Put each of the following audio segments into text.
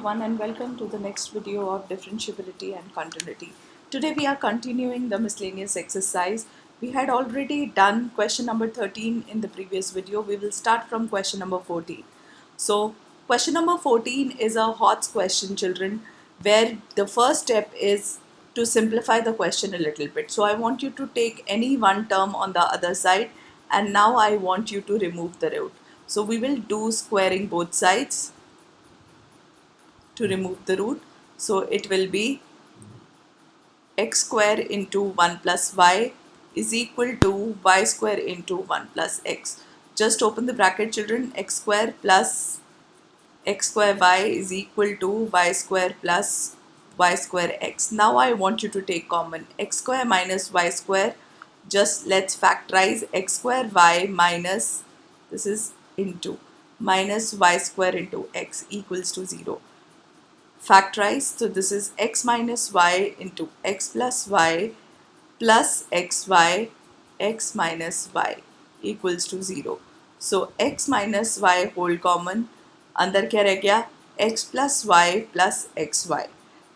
everyone and welcome to the next video of differentiability and continuity. Today we are continuing the miscellaneous exercise. We had already done question number 13 in the previous video. We will start from question number 14. So question number 14 is a HOTS question, children, where the first step is to simplify the question a little bit. So I want you to take any one term on the other side and now I want you to remove the root. So we will do squaring both sides to remove the root. So it will be x square into 1 plus y is equal to y square into 1 plus x. Just open the bracket, children. X square plus x square y is equal to y square plus y square x. Now I want you to take common x square minus y square. Just let's factorize x square y minus, this is into, minus y square into x equals to 0. Factorize, so this is x minus y into x plus y plus xy x minus y equals to 0. So x minus y whole common, अंदर क्या रह गया x plus y plus xy.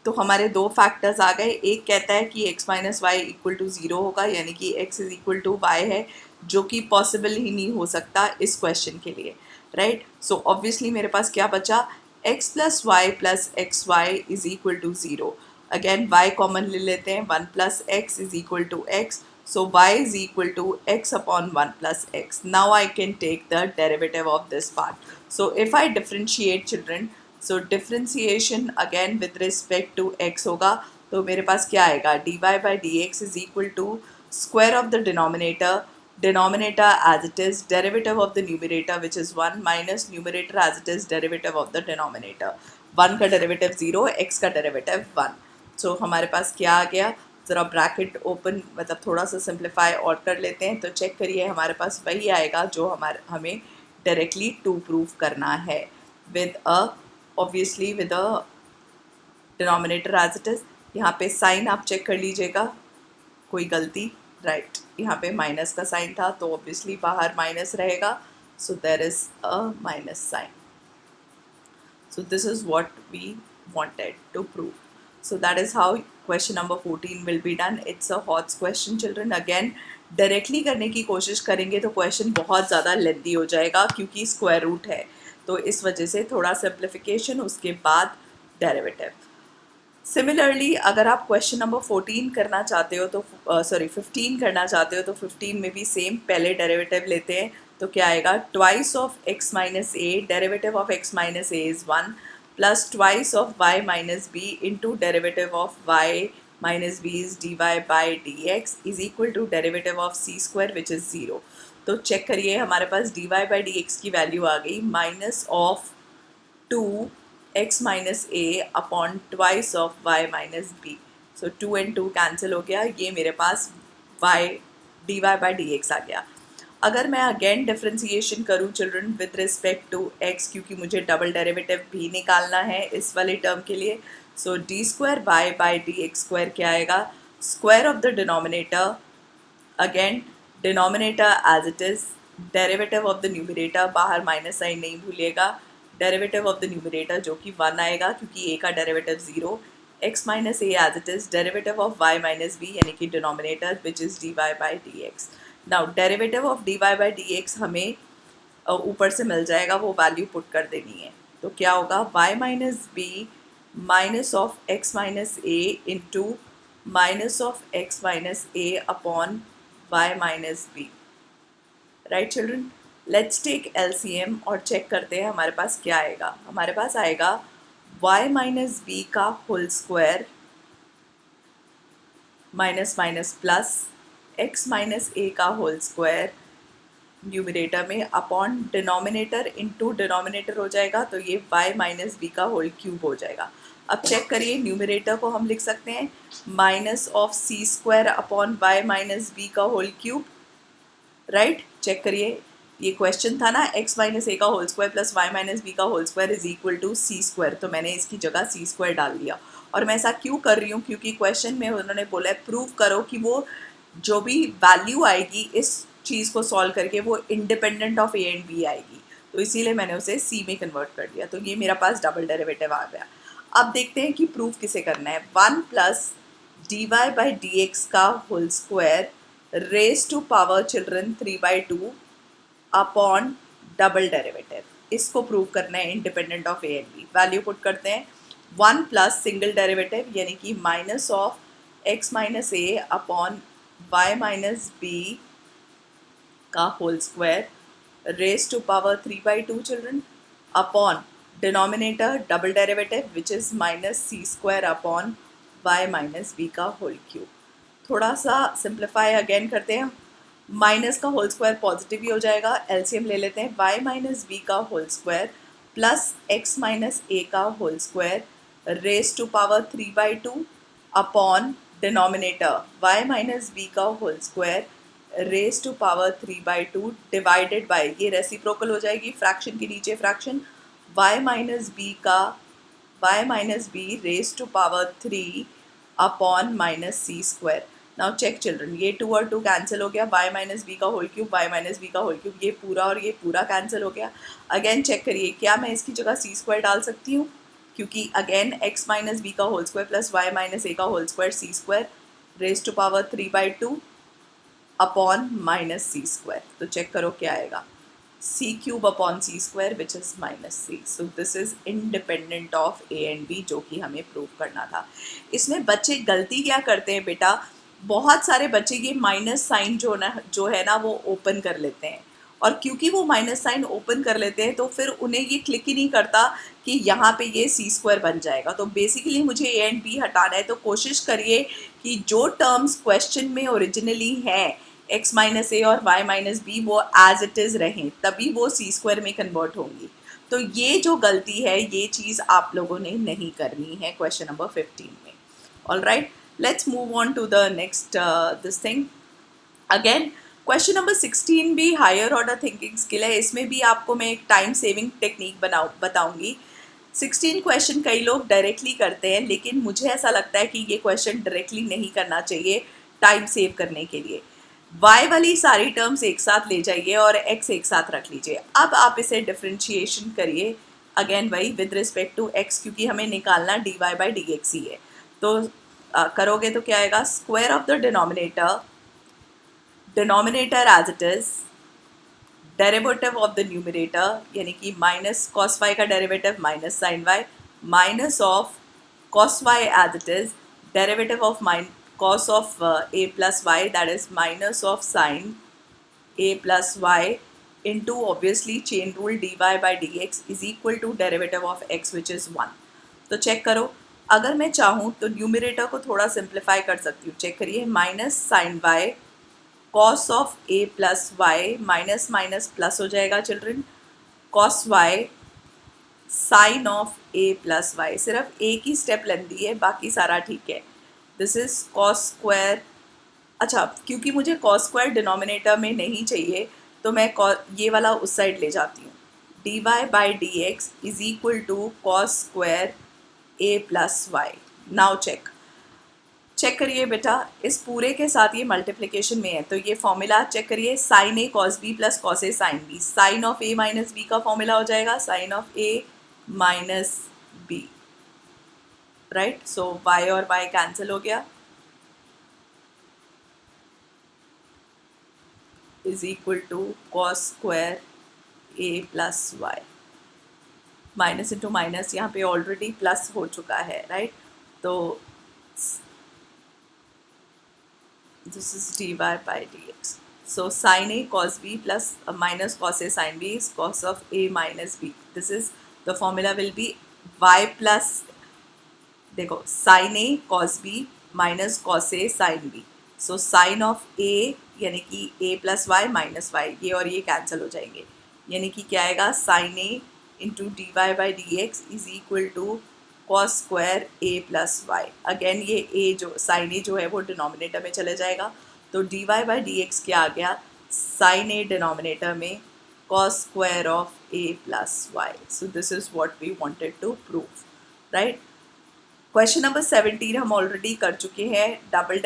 तो हमारे दो factors आ गए. एक कहता है कि x minus y equal to 0 होगा, यानी कि x is equal to y है, जो कि पॉसिबल ही नहीं हो सकता इस क्वेश्चन के लिए, राइट. सो ऑब्वियसली मेरे पास क्या बचा, x plus y plus xy is equal to 0. Again y common ले लेते हैं, 1 plus x is equal to x. So y is equal to x upon 1 plus x. Now I can take the derivative of this part. So if I differentiate, children, so differentiation again with respect to x होगा, तो मेरे पास क्या आएगा, dy by dx is equal to square of the denominator as it is, derivative of the numerator which is 1 minus numerator as it is, derivative of the denominator. 1 का derivative 0, x का derivative 1. सो हमारे पास क्या आ गया, ज़रा bracket open, मतलब थोड़ा सा सिंप्लीफाई और कर लेते हैं. तो चेक करिए, हमारे पास वही आएगा जो हमें डायरेक्टली टू प्रूव करना है, with a obviously with a denominator as it is. यहाँ पे साइन आप चेक कर लीजिएगा, कोई गलती, राइट. यहाँ पे माइनस का साइन था तो ऑब्वियसली बाहर माइनस रहेगा. So there is a minus sign. So this is what we wanted to prove. So that is how question number 14 will be done. It's a HOTS question, children. Again directly करने की कोशिश करेंगे तो question बहुत ज़्यादा lengthy हो जाएगा, क्योंकि स्क्वायर रूट है. तो इस वजह से थोड़ा सिंप्लीफिकेशन, उसके बाद डेरिवेटिव. सिमिलरली अगर आप क्वेश्चन नंबर 14 करना चाहते हो तो 15 करना चाहते हो तो 15 में भी सेम, पहले डेरिवेटिव लेते हैं. तो क्या आएगा, twice of x minus a, derivative of x minus a is 1, plus twice of y minus b into derivative of y minus b is dy by D x is equal to derivative of c square which is 0. तो check करिए, हमारे पास dy by D एक्स की value आ गई minus of 2 x minus A upon twice of y minus b. So 2 and 2 cancel हो गया, ये मेरे पास y dy by D X आ गया. अगर मैं अगेन डिफ्रेंसिएशन करूँ, children, with respect to x, क्योंकि मुझे डबल डेरिवेटिव भी निकालना है इस वाले टर्म के लिए. So D square Y by D X square क्या आएगा, square of the denominator, again denominator as it is, derivative of the numerator, बाहर माइनस साइन नहीं भूलिएगा, डेरिवेटिव ऑफ द न्यूमरेटर जो कि 1 आएगा क्योंकि a का derivative 0, x minus a as it is, derivative of y minus b यानी कि denominator which is dy by D x. Now derivative of dy by D x हमें ऊपर से मिल जाएगा, वो वैल्यू पुट कर देनी है. तो क्या होगा, y minus b minus of x minus a into minus of x minus A upon y minus b. Right children, let's take LCM और चेक करते हैं हमारे पास क्या आएगा. हमारे पास आएगा y माइनस बी का whole square minus minus plus x minus A का होल स्क्वायर न्यूमरेटर में अपॉन डिनोमिनेटर इंटू डिनोमिनेटर हो जाएगा, तो ये y माइनस बी का होल क्यूब हो जाएगा. अब चेक करिए, न्यूमरेटर को हम लिख सकते हैं minus of C square upon y minus B का होल क्यूब, राइट. चेक करिए, ये क्वेश्चन था ना, x माइनस ए का whole square plus y minus B का whole square is equal to C square, तो मैंने इसकी जगह सी स्क्वायर डाल दिया. और मैं ऐसा क्यों कर रही हूँ, क्योंकि क्वेश्चन में उन्होंने बोला है प्रूव करो कि वो जो भी वैल्यू आएगी इस चीज़ को सॉल्व करके वो independent of A and b आएगी. तो तो इसीलिए मैंने उसे सी में कन्वर्ट कर दिया। तो ये मेरा पास डबल डेरिवेटिव आ गया। अब देखते हैं कि प्रूफ किसे करना है। 1 plus D Y by D X का whole square raise to power children 3/2 upon double derivative, इसको प्रूव करना है independent of A and B. Value put करते हैं। 1 प्लस सिंगल डेरिवेटिव यानी कि minus of X minus A upon Y minus B का whole square raise to power 3/2 children upon denominator double derivative which is minus C square upon Y minus B का whole cube. थोड़ा सा simplify again करते हैं। Minus का whole square positive ही हो जाएगा, LCM ले लेते हैं। वाई माइनस बी का whole square plus X minus A का whole square raise to power 3/2 upon denominator Y minus B का whole square raise to power 3/2 divided by, ये रेसिप्रोकल हो जाएगी, फ्रैक्शन के नीचे fraction, Y minus B raise to power 3 upon minus C square. Now check children, ये 2 और 2 cancel हो गया, वाई माइनस बी का whole cube, Y minus B का होल क्यूब, ये पूरा और ये पूरा कैंसिल हो गया। अगेन चेक करिए, क्या मैं इसकी जगह सी स्क्वायर डाल सकती हूँ? क्योंकि अगेन एक्स माइनस बी का whole square plus Y minus A का whole square C square raise to power 3/2 upon minus C square. तो चेक करो क्या आएगा, C cube upon C square which is minus C. So this is independent of A and B, जो कि हमें prove करना था। इसमें बच्चे गलती क्या करते हैं बेटा, बहुत सारे बच्चे ये माइनस साइन जो है ना वो ओपन कर लेते हैं, और क्योंकि वो माइनस साइन ओपन कर लेते हैं तो फिर उन्हें ये क्लिक ही नहीं करता कि यहाँ पे ये सी स्क्वायर बन जाएगा। तो बेसिकली मुझे ए एंड बी हटाना है, तो कोशिश करिए कि जो टर्म्स क्वेश्चन में ओरिजिनली हैं एक्स माइनस ए और वाई माइनस बी वो एज इट इज़ रहें, तभी वो सी स्क्वायर में कन्वर्ट होंगी। तो ये जो गलती है ये चीज़ आप लोगों ने नहीं करनी है क्वेश्चन नंबर 15 में। All right, let's move on to the next this thing. Again question number 16 भी हायर ऑर्डर थिंकिंग स्किल है। इसमें भी आपको मैं एक टाइम सेविंग टेक्निक बताऊंगी। 16 क्वेश्चन कई लोग डायरेक्टली करते हैं, लेकिन मुझे ऐसा लगता है कि ये क्वेश्चन डायरेक्टली नहीं करना चाहिए टाइम सेव करने के लिए। y वाली सारी टर्म्स एक साथ ले जाइए और x एक साथ रख लीजिए। अब आप इसे डिफ्रेंशिएशन करिए, अगेन वही विद रिस्पेक्ट टू x, क्योंकि हमें निकालना dy बाई डी एक्स ही है। तो करोगे तो क्या आएगा, square of the denominator as it is, derivative of the numerator यानी कि माइनस कॉस वाई का derivative minus sine y, minus of cos y as it is, derivative of cos of a plus y, that is minus of sin a plus y into obviously chain rule dy by dx is equal to derivative of x which is 1। तो check करो, अगर मैं चाहूँ तो numerator को थोड़ा simplify कर सकती हूँ। चेक करिए, minus sine y cos of A plus Y, minus minus plus हो जाएगा children, cos y sine of A plus y. सिर्फ एक ही स्टेप लेंदी है, बाकी सारा ठीक है। दिस इज कॉस स्क्वायर, अच्छा क्योंकि मुझे कॉस स्क्वायर डिनोमिनेटर में नहीं चाहिए तो मैं ये वाला उस साइड ले जाती हूँ। D Y by D x is equal to cos square a plus y. Now check करिए बेटा, इस पूरे के साथ ये मल्टीप्लिकेशन में है तो ये फॉर्मूला चेक करिए, sine A cos b plus cos A sine b, sine of A minus B का फॉर्मूला हो जाएगा sine of A minus b, right. So y और y कैंसिल हो गया, is equal to cos square a plus Y, minus into minus यहाँ पे already plus हो चुका है, राइट। तो this is d Y by D x. So sine A cos b plus minus cos A sine B is cos of A minus B. This is the formula will be y plus, देखो sine A cos B minus cos A sine B, so sine of A यानी कि A plus Y minus Y, ये और ये cancel हो जाएंगे, यानी कि क्या आएगा, sine a into d Y by D x is equal to cos square a plus y. Again ये ए जो साइन ए जो है वो डिनोमिनेटर में चले जाएगा, तो d Y by D x क्या आ गया, साइन ए डिनोमिनेटर में cos square of A plus y. So this is what we wanted to prove, right. Question number 17 हम ऑलरेडी कर चुके हैं, double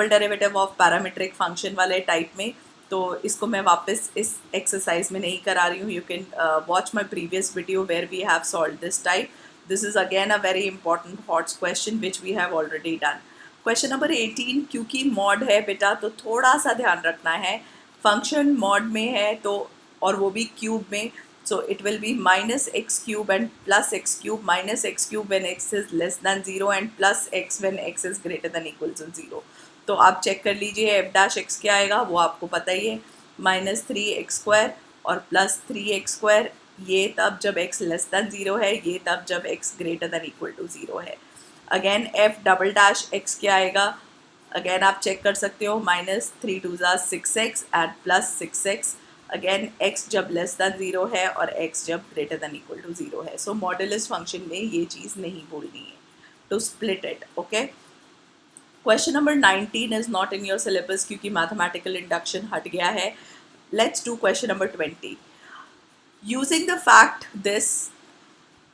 derivative of parametric function वाले type में। तो इसको मैं वापस इस एक्सरसाइज में नहीं करा रही हूँ. You can watch my previous video where we have solve this type. This is again a very important hot question which we have already done. Question number 18, क्योंकि मॉड है बेटा तो थोड़ा सा ध्यान रखना है. फंक्शन मॉड में है तो, और वो भी क्यूब में, so it will be minus x cube and plus x cube, minus x cube when x is less than 0 and plus x when x is greater than equal to 0. तो आप check कर लीजिए F dash x क्या आएगा, वो आपको पता ही है, -3x² और +3x². ये तब जब x लेस दैन 0 है, ये तब जब x greater than equal to 0 है. Again f double dash x क्या आएगा, अगेन आप चेक कर सकते हो, -3 2 6x and +6x. Again x जब लेस दैन 0 है और x जब ग्रेटर दैन इक्वल टू 0 है. सो मॉडुलस फंक्शन में ये चीज़ नहीं बोलनी है to split it. Okay. Question number 19 is not in your syllabus क्योंकि मैथमेटिकल इंडक्शन हट गया है. Let's do question number 20. Using the fact this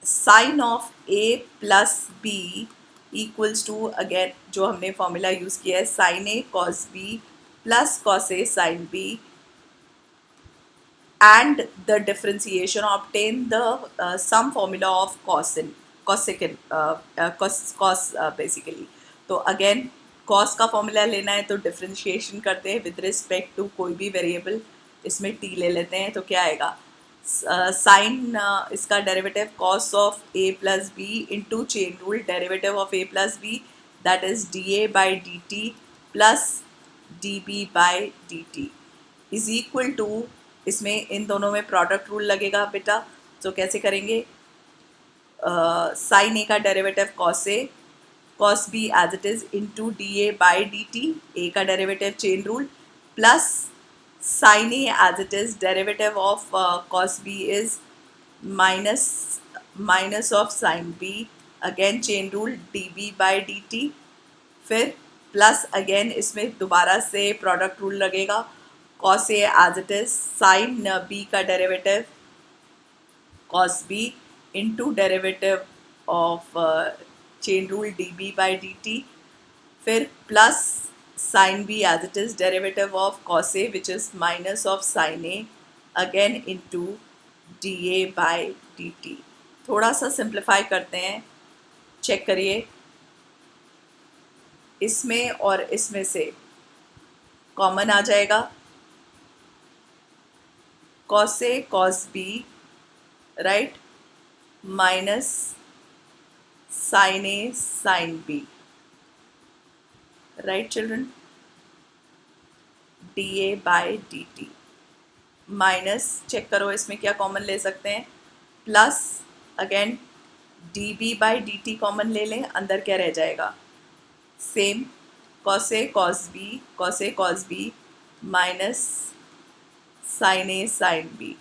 sine of a plus b equals to, again जो हमने फॉर्मूला यूज़ किया है, sine a cos b plus cos a sine b, and the differentiation obtain the sum formula of cosecant basically. तो again cos का formula लेना है तो differentiation करते हैं विद रिस्पेक्ट टू कोई भी वेरिएबल. इसमें t ले लेते हैं तो क्या आएगा, साइन इसका derivative cos of a plus b into chain rule derivative of a plus b, that is dA by dt plus dB by dt is equal to, इसमें इन दोनों में प्रोडक्ट रूल लगेगा बेटा. तो कैसे करेंगे, साइन ए का derivative cos A, cos B as it is into D A by D T, A का derivative chain rule, plus sine A as it is derivative of cos B is minus of sine B, again chain rule D B by D T, फिर plus again इसमें दोबारा से product rule लगेगा, cos A as it is, sin B का derivative cos B into derivative of chain rule dB by dt, फिर plus sin B as it is, derivative of cos A which is minus of sin A again into dA by dt. थोड़ा सा simplify करते हैं, check करिए, इसमें और इसमें से कॉमन आ जाएगा, cos A cos B, right, minus sin A sin B, right children, dA by dt, minus check करो इसमें क्या कॉमन ले सकते हैं, plus again dB by dt common ले लें, अंदर क्या रह जाएगा, same cos A cos B minus sine a sine b.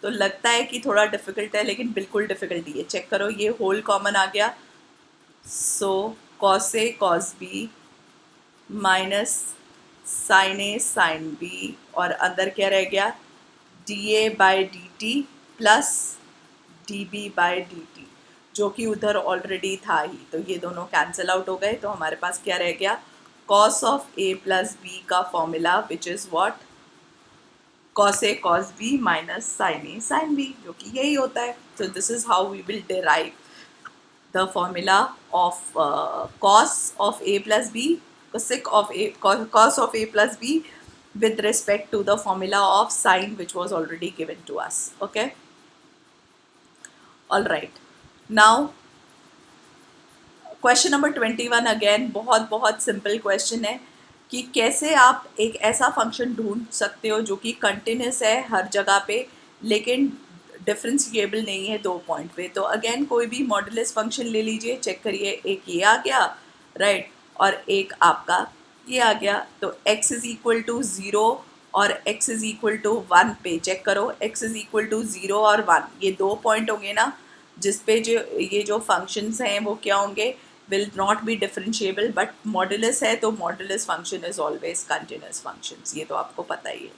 तो लगता है कि थोड़ा डिफ़िकल्ट है लेकिन बिल्कुल डिफ़िकल्ट ही है. चेक करो, ये होल कॉमन आ गया, so cos A cos B minus sine a sine b, और अंदर क्या रह गया, d A by D t plus d B by D t, जो कि उधर ऑलरेडी था ही. तो ये दोनों कैंसिल आउट हो गए, तो हमारे पास क्या रह गया, cos of A plus B का formula which is what, cos A cos B minus sin A sin B, जो कि यही होता है. So this is how we will derive the formula of cos of A plus B, cosec of A, cos of A plus B with respect to the formula of sin which was already given to us. Okay. All right. Now question number 21 again बहुत simple question है कि कैसे आप एक ऐसा function ढूंढ सकते हो जो कि कंटिन्यूस है हर जगह पे लेकिन डिफरेंशिएबल नहीं है दो पॉइंट पे. तो अगेन कोई भी मॉडुलस फंक्शन ले लीजिए, चेक करिए, एक ये आ गया, राइट, और एक आपका ये आ गया. तो x इज़ इक्वल टू 0 और x इज़ इक्वल टू 1 पे चेक करो, x इज़ इक्वल टू 0 और 1, ये दो पॉइंट होंगे ना जिस पे जो ये जो फंक्शंस हैं वो क्या होंगे, will not be differentiable, but modulus है तो modulus function is always continuous functions, ये तो आपको पता ही है.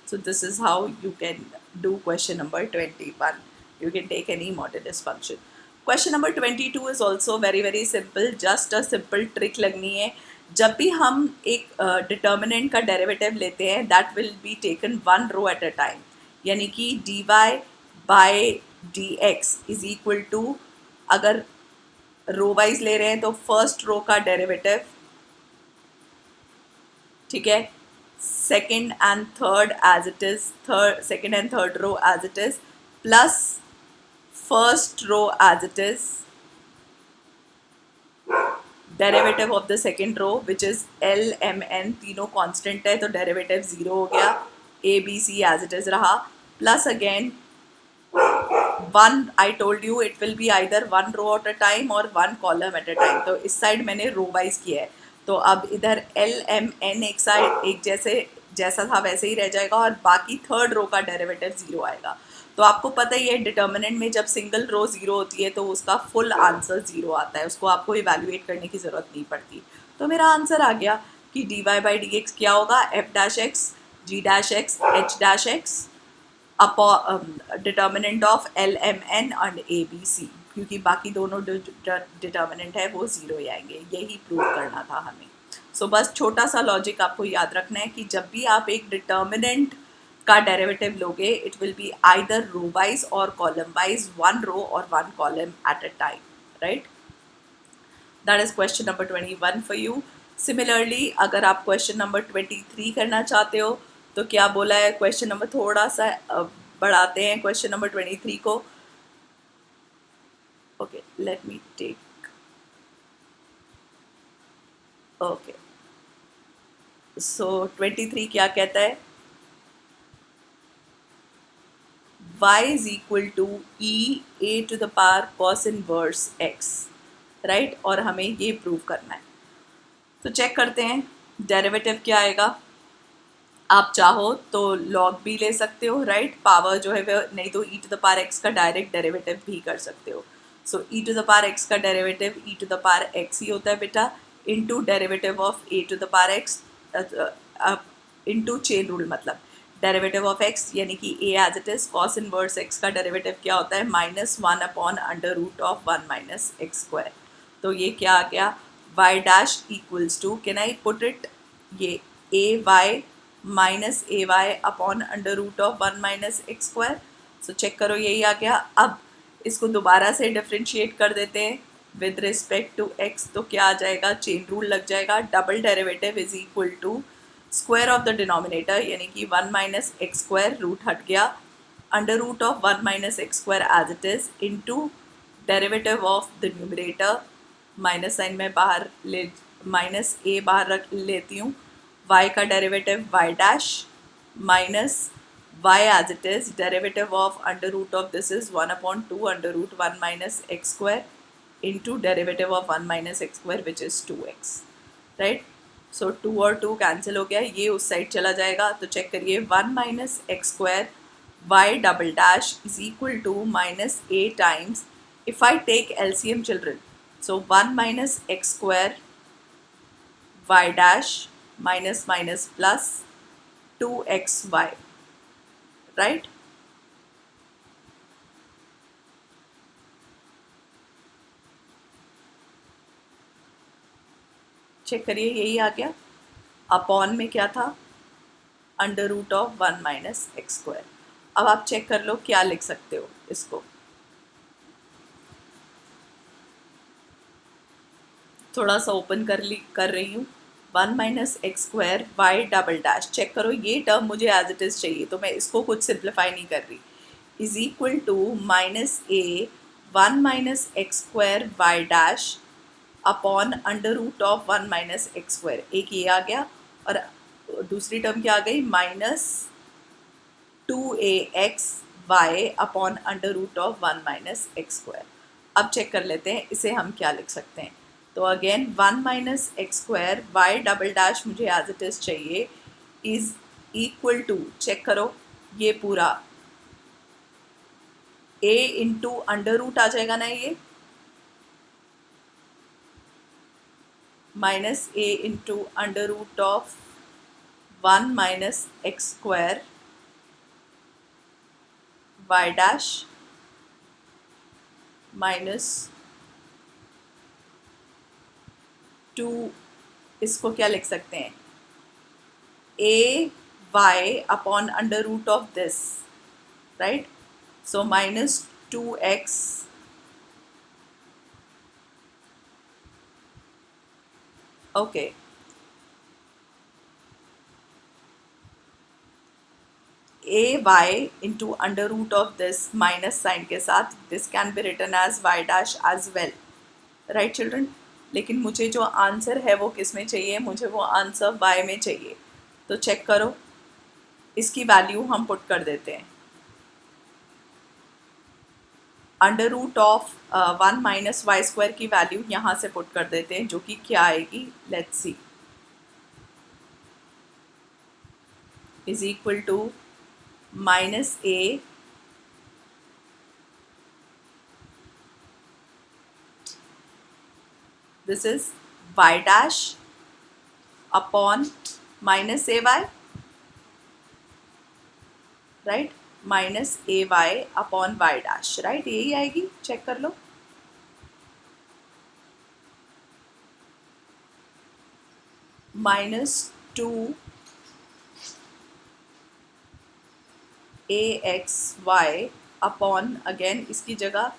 So this is how you can do question number 21. You can take any modulus function. Question number 22 is also very simple. Just a simple trick लगनी है जब भी हम एक डिटर्मिनेंट का डेरिवेटिव लेते हैं that will be taken one row at a time, यानी कि dy by dx is equal to, अगर रो वाइज ले रहे हैं तो फर्स्ट रो का डेरिवेटिव, ठीक है, second and third as it is, third second and third row as it is, plus first row as it is, derivative of the second row which is L M N, तीनों constant है तो derivative zero हो गया, A B C as it is रहा, plus again one, I told you it will be either one row at a time or one column at a time, तो इस side मैंने row wise किया है, तो अब इधर एल एम एन एक साइड एक जैसा था वैसे ही रह जाएगा और बाकी थर्ड रो का डेरिवेटिव जीरो आएगा। तो आपको पता ही है डिटर्मिनेंट में जब सिंगल रो जीरो होती है तो उसका फुल आंसर जीरो आता है, उसको आपको इवैल्यूएट करने की ज़रूरत नहीं पड़ती। तो मेरा आंसर आ गया कि dy बाई डी एक्स क्या होगा, f dash x g dash x h dash x determinant of l M n and a B c, क्योंकि बाकी दोनों डिटर्मिनेंट है वो ज़ीरो ही आएंगे, यही प्रूव करना था हमें। सो बस छोटा सा लॉजिक आपको याद रखना है कि जब भी आप एक डिटर्मिनेंट का डेरिवेटिव लोगे it will be either row wise और कॉलम वाइज, वन रो और one column at a time, right. That is question number 21 for you. Similarly अगर आप क्वेश्चन नंबर 23 करना चाहते हो तो क्या बोला है, क्वेश्चन नंबर थोड़ा सा बढ़ाते हैं क्वेश्चन नंबर 23 को। Okay let me take, okay so 23 क्या कहता है, y is equal to e a to the power cos inverse x, right, और हमें ये प्रूव करना है। तो चेक करते हैं डेरिवेटिव क्या आएगा। आप चाहो तो लॉग भी ले सकते हो, राइट, पावर जो है वो, नहीं तो e to the power x का डायरेक्ट डेरिवेटिव भी कर सकते हो। So e to the power x का डेरिवेटिव e to the power x ही होता है बेटा, into derivative of a to the power x, into chain rule, मतलब डेरिवेटिव ऑफ x यानी कि a as it is, cos inverse x का डेरिवेटिव क्या होता है, -1 upon under root of 1 minus x square. तो ये क्या आ गया, y dash equals to, can I put it, ये a y minus a Y upon under root of 1 minus x square. So check करो यही आ गया। अब इसको दोबारा से डिफ्रेंशिएट कर देते हैं विद रिस्पेक्ट टू x, तो क्या आ जाएगा, चेन रूल लग जाएगा, double derivative is equal to square of the denominator यानी कि 1 माइनस एक्स स्क्वायर, रूट हट गया, under root of 1 minus x square as it is, into derivative of the numerator, minus sine में बाहर ले, minus ए बाहर रख लेती हूँ, y का derivative y dash minus y as it is, derivative of under root of this is 1 upon 2 under root 1 minus x square into derivative of 1 minus x square which is 2x, right. So 2 और 2 cancel हो गया, ये उस side चला जाएगा, तो check करिए 1 minus x square y double dash is equal to minus a times, if I take LCM children, so 1 minus x square y dash minus minus plus 2xy, right। Check करिए यही आ गया, upon में क्या था, under root of 1 minus x square. अब आप check कर लो क्या लिख सकते हो इसको, थोड़ा सा ओपन कर रही हूँ, 1 minus x square Y double dash, check करो ये टर्म मुझे एज इट इज़ चाहिए तो मैं इसको कुछ सिंप्लीफाई नहीं कर रही, is equal to minus a 1 minus x square Y dash upon under root of 1 minus x square, एक ये आ गया और दूसरी टर्म क्या आ गई, minus 2ax upon under root of 1 minus x square. अब चेक कर लेते हैं इसे हम क्या लिख सकते हैं, तो again 1 minus x square Y double dash मुझे एज इट इज़ चाहिए, इज इक्वल टू, चेक करो ये पूरा a इंटू अंडर रूट आ जाएगा ना, ये minus a into under root of 1 minus x square Y dash minus 2 इसको क्या लिख सकते हैं, A Y upon under root of this, right. So -2x okay, A Y into under root of this minus sign के साथ, this can be written as Y dash as well, right children. लेकिन मुझे जो answer है वो किस में चाहिए, मुझे वो आंसर वाई में चाहिए. तो चेक करो, इसकी वैल्यू हम पुट कर देते हैं. Under root of 1 minus Y square की वैल्यू यहाँ से पुट कर देते हैं, जो कि क्या आएगी, let's see, is equal to minus A this is y dash upon minus ay, right, minus ay upon y dash, right, यही आएगी, चेक कर लो. -2 axy अपॉन, अगेन इसकी जगह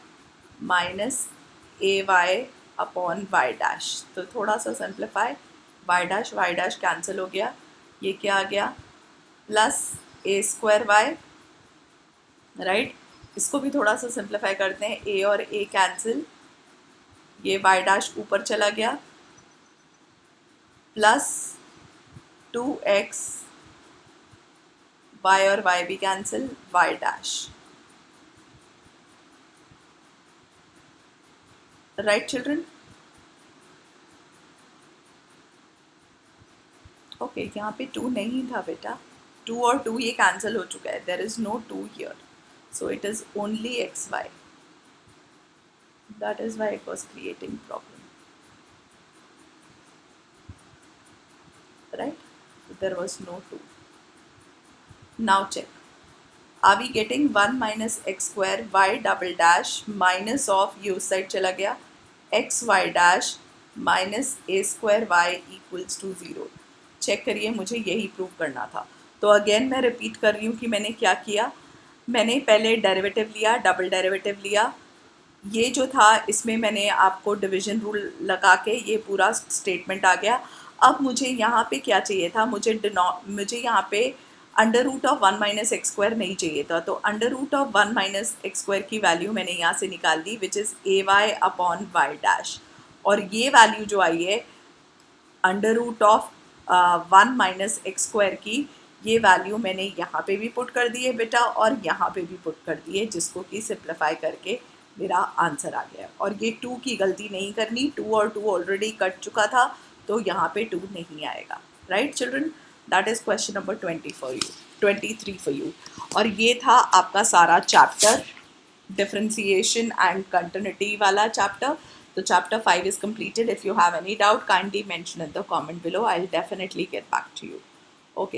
-ay अपॉन y डैश. तो थोड़ा सा सिंप्लीफाई, y डैश कैंसिल हो गया, ये क्या आ गया, plus a square y, right. इसको भी थोड़ा सा सिंप्लीफाई करते हैं, a और a कैंसिल, ये y डैश ऊपर चला गया, प्लस 2x, y और y भी cancel, y dash, right children. Okay, यहाँ पे 2 नहीं था बेटा, 2 और 2 ये कैंसिल हो चुका है, there is no 2 here, so it is only X Y, that is why it was creating problem, right. There was no 2. Now check, are we getting 1 minus x square Y double dash minus of, ये उस side चला गया, X Y dash minus A square Y equals to 0. Check करिए, मुझे यही prove करना था. तो अगेन मैं रिपीट कर रही हूँ कि मैंने क्या किया. मैंने पहले डेरिवेटिव लिया, डबल डेरिवेटिव लिया, ये जो था इसमें मैंने आपको डिवीजन रूल लगा के ये पूरा स्टेटमेंट आ गया. अब मुझे यहाँ पे क्या चाहिए था, मुझे यहाँ पे under root of 1 minus x square नहीं चाहिए था. तो under root of 1 minus x square की वैल्यू मैंने यहाँ से निकाल दी, which is A Y upon Y dash. और ये वैल्यू जो आई है under root of 1 minus x square की, ये वैल्यू मैंने यहाँ पे भी पुट कर दी है बेटा, और यहाँ पे भी पुट कर दी है, जिसको कि सिंप्लीफाई करके मेरा आंसर आ गया. और ये 2 की गलती नहीं करनी, 2 और 2 ऑलरेडी कट चुका था, तो यहाँ पे 2 नहीं आएगा, right children. That is question number 20 for you, 23 for you. और ये था आपका सारा चैप्टर, डिफरेंशिएशन एंड कंटिन्यूटी वाला chapter. So chapter 5 is completed. If you have any doubt, kindly mention in the comment below. I'll definitely get back to you. Okay.